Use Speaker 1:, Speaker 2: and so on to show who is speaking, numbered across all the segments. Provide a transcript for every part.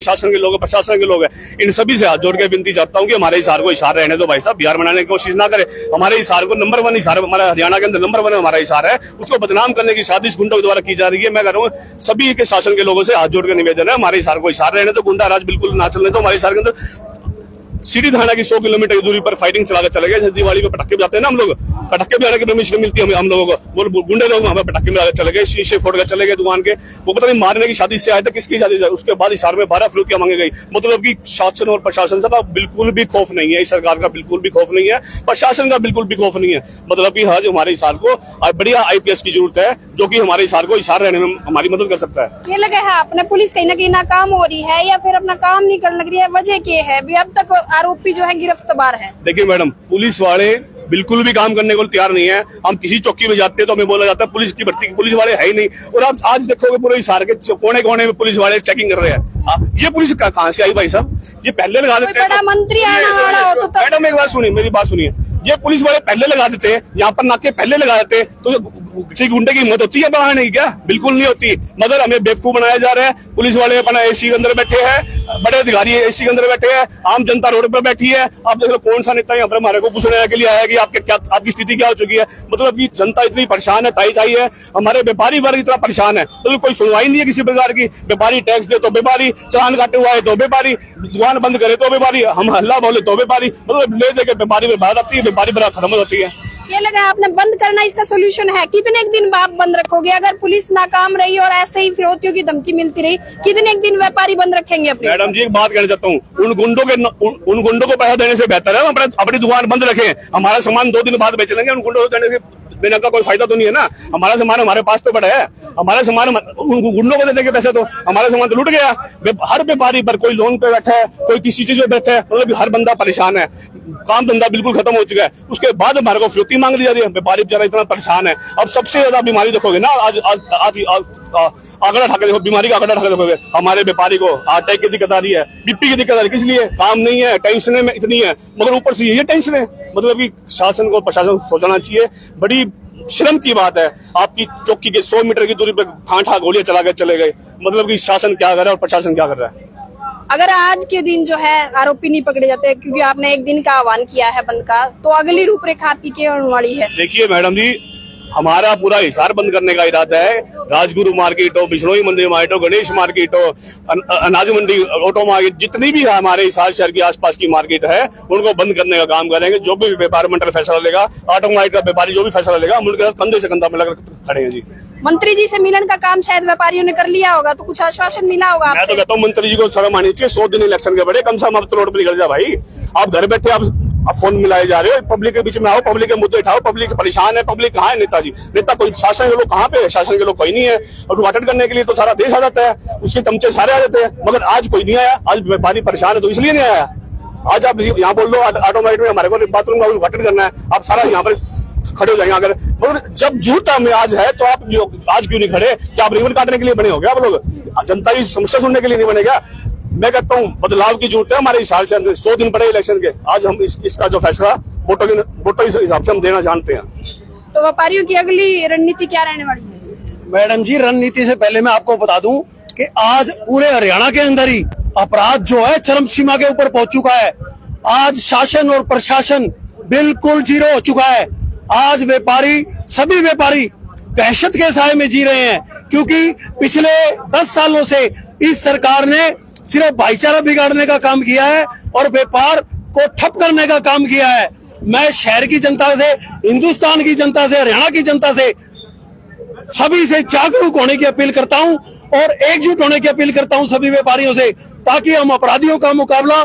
Speaker 1: शासन के लोग प्रशासन के लोग हैं, इन सभी से हाथ जोड़ के विनती चाहता हूँ कि हमारे हिसार को हिसार रहने दो भाई साहब। बिहार बनाने की कोशिश ना करें। हमारे हिसार को नंबर 1 हिसार, हमारा हरियाणा के अंदर नंबर 1 हमारा हिसार है, उसको बदनाम करने की साजिश गुंडों के द्वारा की जा रही है। मैं कह रहा हूँ सभी के शासन के लोगों से हाथ जोड़ के निवेदन है, हमारे हिसार को हिसार रहने दो, गुंडा राज बिल्कुल ना चलने दो। हमारे हिसार के अंदर सीधी थाना की 100 किलोमीटर की दूरी पर फाइटिंग चला कर चले गए। दिवाली पे पटाखे बजाते हैं ना हम लोग, पटाखे बजाने की परमिशन मिलती है हम लोगों को। वो गुंडे लोग हमें पटाखे बजा चले गए, शीशे फोड़ कर चले गए दुकान के। वो पता नहीं मारने की शादी से आए थे, किसकी शादी। उसके बाद हिसार में 12 फिरौतियां मांगी गई। मतलब की शासन और प्रशासन का बिल्कुल भी खौफ नहीं है, इस सरकार का बिल्कुल भी खौफ नहीं है, प्रशासन का बिल्कुल भी खौफ नहीं है। मतलब की आज हमारे हिसार को बढ़िया IPS की जरूरत है, जो की हमारे हिसार को हिसार रहने में हमारी मदद कर सकता है।
Speaker 2: ये लगे है अपने पुलिस कहीं ना कहीं नाकाम हो रही है या फिर अपना काम नहीं करने लग रही है, वजह क्या है? अब तक आरोपी जो है गिरफ्तार है। देखिए
Speaker 1: मैडम, पुलिस वाले बिल्कुल भी काम करने को तैयार नहीं है। हम किसी चौकी में जाते हैं तो हमें बोला जाता है पुलिस की भर्ती, पुलिस वाले है ही नहीं। और आप आज देखोगे पूरे हिसार के कोने कोने में पुलिस वाले चेकिंग कर रहे हैं। ये पुलिस कहाँ से आई भाई साहब? ये पहले लगा देते हैं।
Speaker 2: बड़ा मंत्री आना वाला हो तो
Speaker 1: मैडम एक बात सुनिए, मेरी बात सुनिए। ये पुलिस वाले पहले लगा देते हैं, यहाँ पर नाके पहले लगा देते हैं, तो किसी गुंडे की हिम्मत होती है बढ़ाने की? क्या बिल्कुल नहीं होती। मगर हमें बेवकूफ बनाया जा रहा है। पुलिस वाले अपना AC के अंदर बैठे हैं, बड़े अधिकारी AC के अंदर बैठे हैं, आम जनता रोड पर बैठी है। आप देख लो कौन सा नेता यहाँ पर हमारे को पूछने के लिए आया कि आपकी स्थिति क्या हो चुकी है। मतलब की जनता इतनी परेशान है, ताई है, हमारे व्यापारी वर्ग इतना परेशाान है, तो कोई सुनवाई नहीं है किसी प्रकार की। व्यापारी टैक्स दे तो व्यापारी, चालान काटे हुआ है तो व्यापारी, दुकान बंद करे तो व्यापारी, हम हल्ला बोले तो व्यापारी, मतलब ले दे के व्यापारी में बात आती है, व्यापारी बड़ा खत्म हो जाती है।
Speaker 2: ये लगा आपने बंद करना इसका सोल्यूशन है? कितने दिन आप बंद रखोगे? अगर पुलिस नाकाम रही और ऐसे ही फिरौतियों की धमकी मिलती रही, कितने दिन व्यापारी बंद रखेंगे अपने? मैडम जी एक बात कहना चाहता हूँ, उन गुंडों को पैसा देने से बेहतर है अपनी दुकान बंद रखें। हमारा सामान 2 दिन बाद बेच लेंगे, उन गुंडों को देने से देने का कोई फायदा तो नहीं है ना। हमारा सामान हमारे पास तो पड़ा है, हमारा सामान गुंडों को दे देंगे पैसे, तो हमारा सामान तो लूट गया। हर व्यापारी पर कोई लोन पे बैठा है, कोई किसी चीज पे बैठा है, मतलब हर बंदा परेशान है, काम धंधा बिल्कुल खत्म हो चुका है। उसके बाद हमारे को फिरौती मांग ली जा रही है, व्यापारी बेचारा इतना परेशान है। अब सबसे ज्यादा बीमारी देखोगे ना, आज आंकड़ा ठाके देखो, बीमारी का आंकड़ा ठाके देखोगे, हमारे व्यापारी को अटैक की दिक्कत आ रही है, BP की दिक्कत आ रही है। किस लिए? काम नहीं है, टेंशन में इतनी है, मगर ऊपर से ये टेंशन है। मतलब की शासन को प्रशासन सोचना चाहिए। बड़ी शर्म की बात है, आपकी चौकी के 100 मीटर की दूरी पर ठाठा गोलियां चला के चले गए। मतलब कि शासन क्या कर रहा है और प्रशासन क्या कर रहा है? अगर आज के दिन जो है आरोपी नहीं पकड़े जाते, क्योंकि आपने एक दिन का आह्वान किया है बंद का, तो अगली रूपरेखा आपकी क्या होने वाली है?
Speaker 1: देखिए मैडम जी, हमारा पूरा हिसार बंद करने का इरादा है। राजगुरु मार्केट हो, बिश्नोई मंदिर मार्केट हो, गणेश मार्केट हो, अनाज मंडी, ऑटो मार्केट, जितनी भी हमारे हिसार शहर के आसपास की मार्केट है, उनको बंद करने का काम करेंगे। जो भी व्यापार मंडल फैसला लेगा, ऑटो मार्केट का व्यापारी जो भी फैसला लेगा, हम उनके साथ कंधे से कंधा मिलाकर खड़े हैं जी।
Speaker 2: मंत्री जी से मिलन का काम शायद व्यापारियों ने कर लिया होगा, तो कुछ आश्वासन मिला होगा?
Speaker 1: मैं तो कहता हूँ मंत्री जी को शर्म आनी चाहिए। 100 दिन इलेक्शन के बड़े, कम से कम आप तो रोड पर निकल जा भाई। आप घर बैठे आप फोन मिलाए जा रहे हो, पब्लिक के बीच में आओ, पब्लिक के मुद्दे उठाओ। पब्लिक परेशान है, पब्लिक कहाँ है? नेताजी नेता कोई, शासन के लोग कहाँ पे है? शासन के लोग कोई नहीं है। उद्घाटन करने के लिए तो सारा देश आ जाता है, उसके चमचे सारे आ जाते हैं, मगर आज कोई नहीं आया। आज व्यापारी परेशान है तो इसलिए नहीं आया। आज आप यहाँ बोल दो ऑटोमेटिक में हमारे को बाथरूम का उद्घाटन करना है, आप सारा यहाँ पर खड़े हो जाएंगे। अगर मगर जब जूता में आज है तो आप आज क्यों नहीं खड़े? क्या आप रिबन काटने के लिए बने हो क्या आप लोग? जनता की समस्या सुनने के लिए नहीं बनेगा? मैं कहता हूँ बदलाव की जरूरत है हमारे हिसाब से। 100 दिन पड़े इलेक्शन के, आज हम इसका जो फैसला वोटों के हिसाब से हम देना जानते हैं।
Speaker 2: तो व्यापारियों की अगली रणनीति क्या रहने वाली है?
Speaker 3: मैडम जी, रणनीति से पहले मैं आपको बता दूं कि आज पूरे हरियाणा के अंदर ही अपराध जो है चरम सीमा के ऊपर पहुंच चुका है। आज शासन और प्रशासन बिल्कुल जीरो हो चुका है। आज व्यापारी, सभी व्यापारी दहशत के साए में जी रहे हैं, क्योंकि पिछले 10 सालों से इस सरकार ने सिर्फ भाईचारा बिगाड़ने का काम किया है और व्यापार को ठप करने का काम किया है। मैं शहर की जनता से, हिंदुस्तान की जनता से, हरियाणा की जनता से, सभी से जागरूक होने की अपील करता हूं और एकजुट होने की अपील करता हूं सभी व्यापारियों से, ताकि हम अपराधियों का मुकाबला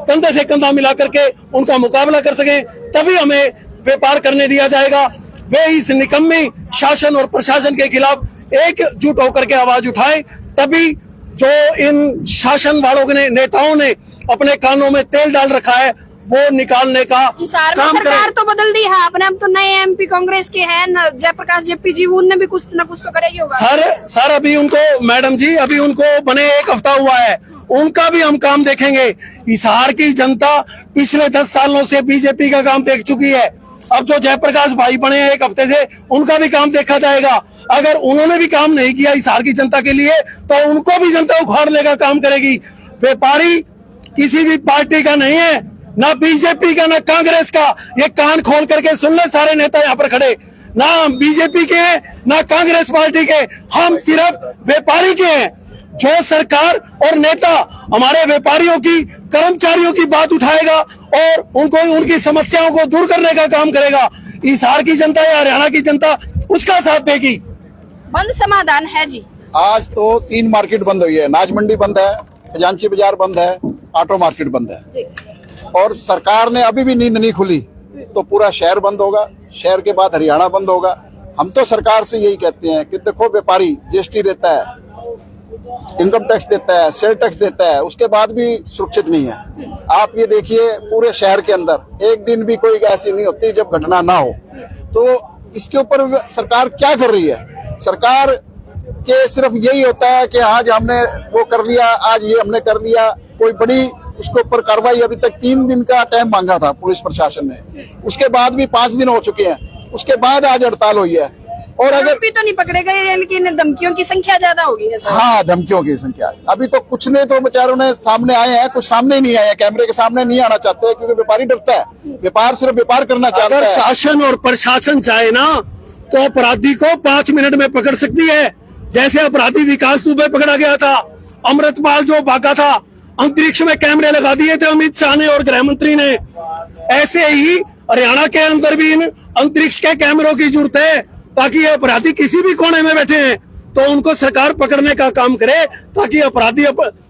Speaker 3: कंधे से कंधा मिला करके उनका मुकाबला कर सकें। तभी हमें व्यापार करने दिया जाएगा। वे इस निकम्मी शासन और प्रशासन के खिलाफ एकजुट होकर के आवाज उठाएं, तभी जो इन शासन वालों ने, नेताओं ने अपने कानों में तेल डाल रखा है, वो निकालने का काम
Speaker 2: सरकार तो बदल दी है आपने, अब तो नए MP कांग्रेस के हैं जयप्रकाश JP जी, उनने भी कुछ न कुछ तो करेगी होगा।
Speaker 3: सर अभी उनको, मैडम जी अभी उनको बने 1 हफ्ता हुआ है, उनका भी हम काम देखेंगे। हिसार की जनता पिछले 10 सालों से BJP का काम देख चुकी है। अब जो जयप्रकाश भाई बने 1 हफ्ते से, उनका भी काम देखा जाएगा। अगर उन्होंने भी काम नहीं किया हिसार की जनता के लिए, तो उनको भी जनता उखाड़ने का काम करेगी। व्यापारी किसी भी पार्टी का नहीं है, ना बीजेपी का ना कांग्रेस का। ये कान खोल करके सुन ले सारे नेता यहाँ पर खड़े, ना हम बीजेपी के हैं ना कांग्रेस पार्टी के, हम सिर्फ व्यापारी के हैं। जो सरकार और नेता हमारे व्यापारियों की, कर्मचारियों की बात उठाएगा और उनको उनकी समस्याओं को दूर करने का काम करेगा, हिसार की जनता या हरियाणा की जनता उसका साथ देगी।
Speaker 2: बंद समाधान है जी।
Speaker 4: आज तो 3 मार्केट बंद हुई है, नाज मंडी बंद है, खजांची बाजार बंद है, ऑटो मार्केट बंद है। और सरकार ने अभी भी नींद नहीं खुली तो पूरा शहर बंद होगा, शहर के बाद हरियाणा बंद होगा। हम तो सरकार से यही कहते हैं कि देखो, व्यापारी जीएसटी देता है, इनकम टैक्स देता है, सेल टैक्स देता है, उसके बाद भी सुरक्षित नहीं है। आप ये देखिए, पूरे शहर के अंदर एक दिन भी कोई ऐसी नहीं होती जब घटना ना हो। तो इसके ऊपर सरकार क्या कर रही है? सरकार के सिर्फ यही होता है कि आज हमने वो कर लिया, आज ये हमने कर लिया, कोई बड़ी उसके ऊपर कार्रवाई। अभी तक 3 दिन का टाइम मांगा था पुलिस प्रशासन ने, उसके बाद भी 5 दिन हो चुके हैं, उसके बाद आज हड़ताल हुई है। और अगर
Speaker 2: आरोपी तो नहीं पकड़े गए, लेकिन धमकियों की संख्या ज्यादा होगी है सर।
Speaker 4: हाँ, धमकियों की संख्या अभी तो कुछ ने तो बेचारों ने सामने आए हैं, कुछ सामने नहीं आए हैं, कैमरे के सामने नहीं आना चाहते क्योंकि व्यापारी डरता है। व्यापार सिर्फ व्यापार करना चाहता
Speaker 3: अगर
Speaker 4: है।
Speaker 3: शासन और प्रशासन चाहे ना तो अपराधी को 5 मिनट में पकड़ सकती है। जैसे अपराधी विकास दुबे पकड़ा गया था, अमृतपाल जो भागा था, अंतरिक्ष में कैमरे लगा दिए थे अमित शाह ने और गृह मंत्री ने। ऐसे ही हरियाणा के अंदर भी इन अंतरिक्ष के कैमरों की जरूरत है, ताकि ये अपराधी किसी भी कोने में बैठे हैं तो उनको सरकार पकड़ने का काम करे, ताकि अपराधी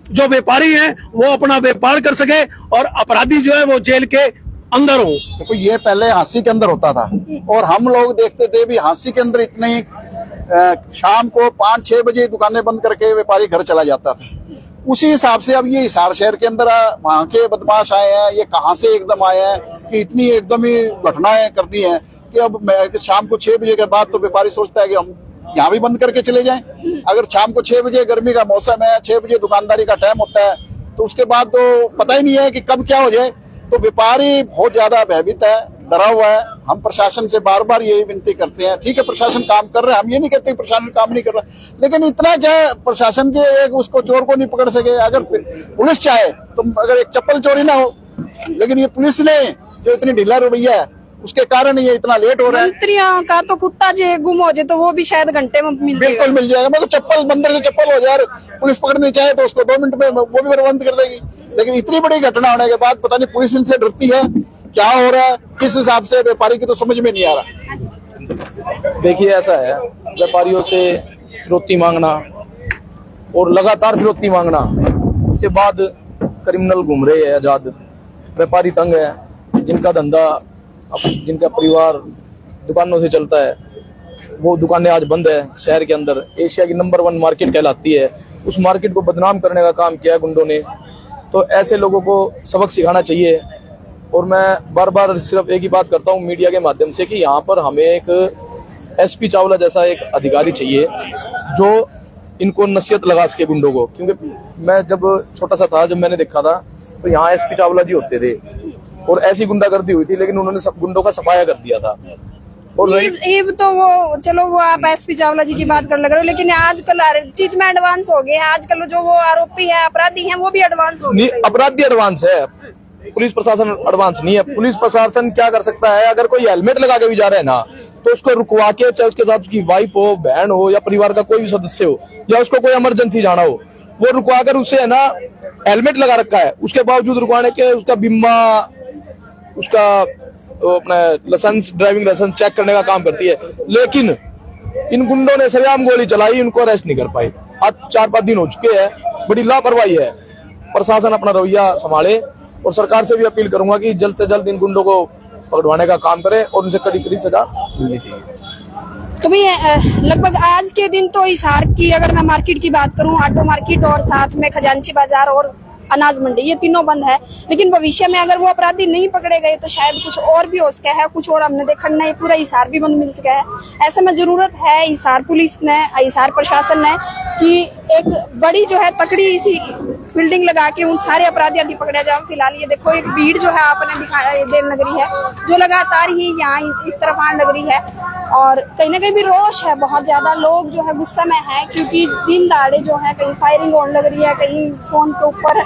Speaker 3: जो व्यापारी हैं वो अपना व्यापार कर सके और अपराधी जो है वो जेल के अंदर हो।
Speaker 4: देखो, ये पहले हांसी के अंदर होता था और हम लोग देखते थे भी हांसी के अंदर इतने ही शाम को 5-6 बजे दुकानें बंद करके व्यापारी घर चला जाता था। उसी हिसाब से अब ये हिसार शहर के अंदर वहां के बदमाश आए हैं, ये कहां से एकदम आए हैं कि इतनी एकदम ही घटनाएं कर दी हैं कि अब शाम को 6 बजे के बाद तो व्यापारी सोचता है कि हम यहाँ भी बंद करके चले जाएं। अगर शाम को 6 बजे, गर्मी का मौसम है, 6 बजे दुकानदारी का टाइम होता है, तो उसके बाद तो पता ही नहीं है कि कब क्या हो जाए। तो व्यापारी बहुत ज्यादा भयभीत है, डरा हुआ है। हम प्रशासन से बार बार यही विनती करते हैं, ठीक है प्रशासन काम कर रहा है, हम ये नहीं कहते प्रशासन काम नहीं कर रहा, लेकिन इतना क्या प्रशासन के एक उसको चोर को नहीं पकड़ सके। अगर पुलिस चाहे तो अगर एक चप्पल चोरी ना हो, लेकिन ये पुलिस ने जो इतनी ढीला रवैया है उसके कारण ये इतना लेट हो रहा है।
Speaker 2: मंत्रियों का तो कुत्ता जे गुम हो जाए तो वो भी शायद घंटे में मिल जाएगा।
Speaker 4: बिल्कुल मिल जाएगा, मतलब चप्पल बंदर से चप्पल हो जाए, पुलिस पकड़नी चाहे तो उसको 2 मिनट में वो भी बंद कर देगी। लेकिन इतनी बड़ी घटना होने के बाद पता नहीं पुलिस इनसे डरती है, क्या हो रहा है, किस हिसाब से व्यापारी की तो समझ में नहीं आ रहा।
Speaker 5: देखिए, ऐसा है, व्यापारियों से फिरौती मांगना और लगातार फिरौती मांगना, उसके बाद क्रिमिनल घूम रहे हैं आजाद, व्यापारी तंग है, जिनका धंधा, जिनका परिवार दुकानों से चलता है, वो दुकानें आज बंद है। शहर के अंदर एशिया की नंबर 1 मार्केट कहलाती है, उस मार्केट को बदनाम करने का काम किया गुंडों ने। तो ऐसे लोगों को सबक सिखाना चाहिए। और मैं बार बार सिर्फ एक ही बात करता हूँ मीडिया के माध्यम से कि यहाँ पर हमें एक एसपी चावला जैसा एक अधिकारी चाहिए जो इनको नसीहत लगा सके गुंडों को। क्योंकि मैं जब छोटा सा था, जब मैंने देखा था, तो यहाँ एसपी चावला जी होते थे और ऐसी गुंडागर्दी हुई थी, लेकिन उन्होंने सब गुंडों का सफाया कर दिया था। और
Speaker 2: ये तो वो चलो, वो आप एसपी चावला जी की बात कर लग रहे हो, लेकिन आजकल हर चीज में एडवांस हो गए हैं। आजकल जो वो आरोपी है, अपराधी हैं, वो भी एडवांस हो गए।
Speaker 5: अपराधी एडवांस है, पुलिस प्रशासन एडवांस नहीं है। पुलिस प्रशासन क्या कर सकता है, अगर कोई हेलमेट लगा के भी जा रहा है ना, तो उसको रुकवा के, चाहे उसके साथ उसकी वाइफ हो, बहन हो या परिवार का कोई भी सदस्य हो, या उसको कोई इमरजेंसी जाना हो, वो रुकवा कर उससे है ना, हेलमेट लगा रखा है, उसके बावजूद रुकवाने के उसका बीमा, उसका अपना लाइसेंस, ड्राइविंग लाइसेंस चेक करने का काम करती है। लेकिन इन गुंडों ने सरेआम गोली चलाई, उनको अरेस्ट नहीं कर पाई। आज 4-5 दिन हो चुके हैं, बड़ी लापरवाही है। प्रशासन अपना रवैया संभाले और सरकार से भी अपील करूंगा कि जल्द से जल्द इन गुंडों को पकड़वाने का काम करे और उनसे कड़ी सजा मिलनी चाहिए।
Speaker 2: तो भैया, लगभग आज के दिन तो हिसार की अगर मैं मार्केट की बात करूं, ऑटो मार्केट और साथ में खजांची बाजार और अनाज मंडी, ये तीनों बंद है। लेकिन भविष्य में अगर वो अपराधी नहीं पकड़े गए तो शायद कुछ और भी हो सका है, कुछ और हमने देखा नहीं, पूरा हिसार भी बंद मिल सका है। ऐसे में जरूरत है हिसार पुलिस ने, हिसार प्रशासन ने कि एक बड़ी जो है तकड़ी सी फील्डिंग लगा के उन सारे अपराधी आदि पकड़े जाए। फिलहाल ये देखो, एक भीड़ जो है आपने दिखाया देव नगरी है, जो लगातार ही यहाँ इस तरफ आने लग रही है। और कहीं ना कहीं भी रोष है, बहुत ज्यादा लोग जो है गुस्सा में है, क्योंकि दिन दहाड़े जो है कहीं फायरिंग होने लग रही है, कहीं फोन के ऊपर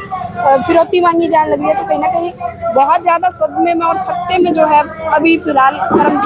Speaker 2: फिरौती मांगी जाने लगी है, तो कहीं ना कहीं बहुत ज्यादा सदमे में और सख्ते में जो है अभी फिलहाल कर्मचारी